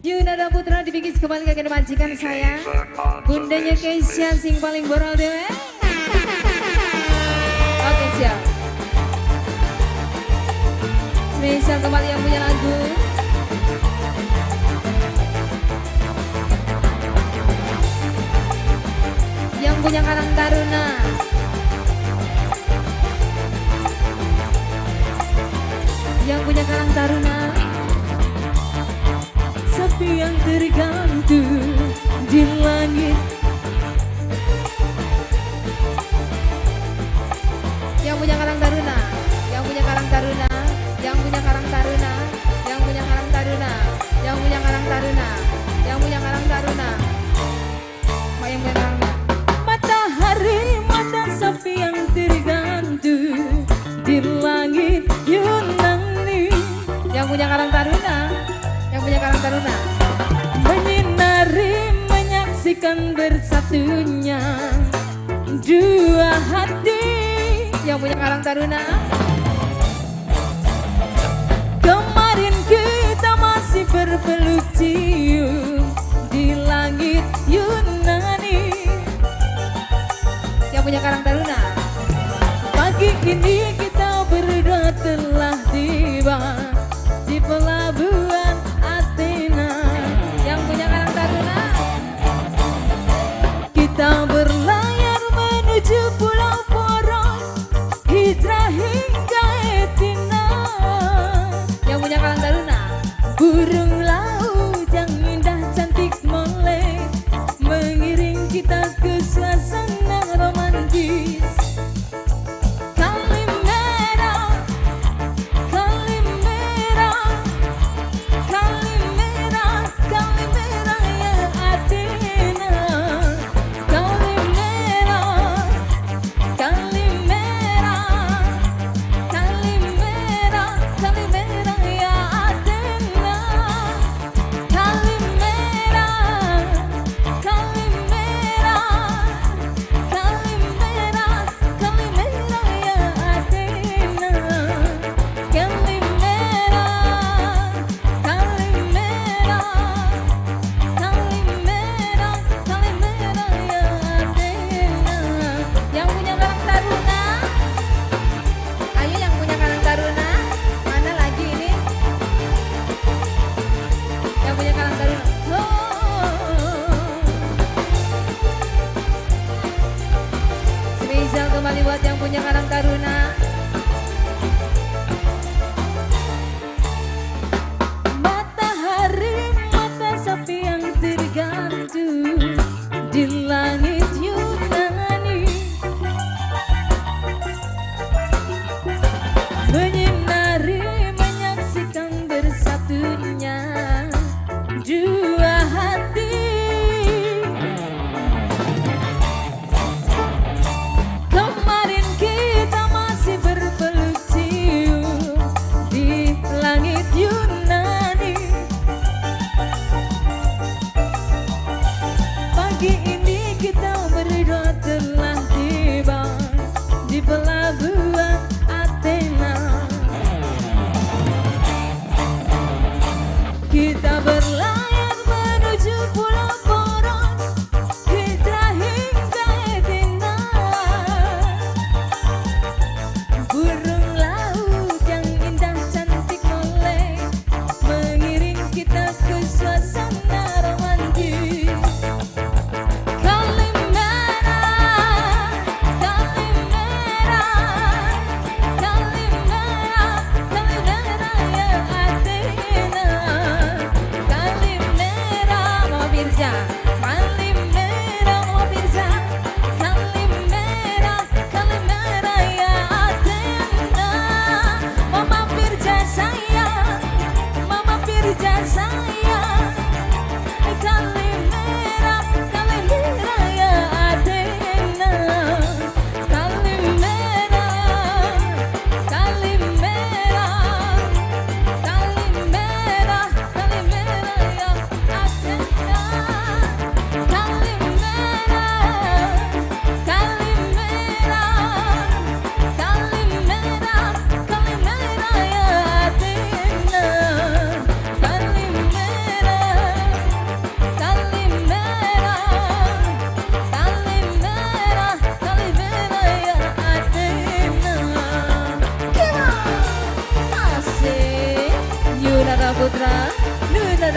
Yunada Putra dibikis kembali ke majikan saya. Bundanya Keisha sing paling boral dewe. Oke siap. Spesial kembali yang punya lagu. Yang punya Karang Taruna. Yang punya Karang Taruna. Sapi yang tergantung di langit. Yang punya Karang Taruna. Yang punya Karang Taruna. Yang punya Karang Taruna. Yang punya Karang Taruna. Yang punya Karang Taruna. Yang punya Karang Taruna. Yang punya Karang. Matahari mata sapi yang tergantung di langit Yunani. Yang punya Karang Taruna. Yang punya Karang Taruna. Menyinari menyaksikan bersatunya dua hati. Yang punya Karang Taruna. Kemarin kita masih berpeluk cium di langit Yunani. Yang punya Karang Taruna. Pagi ini kita berdua telah tiba di pelabuhan Athena. Yang punya Karang Taruna. Kita berlayar menuju Pulau Poros, hijrah hingga Etina. Yang punya Karang Taruna. Burung laut yang indah cantik molek mengiring kita ke suasana romantis. Kalimera, Kalimera, Kalimera, Kalimera ya Athena. Kalimera, Kalimera, Kalimera, Kalimera ya Athena.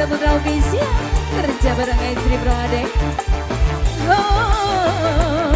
Tunggal Putra Official kerja bareng Istri Bro Ade. Oh.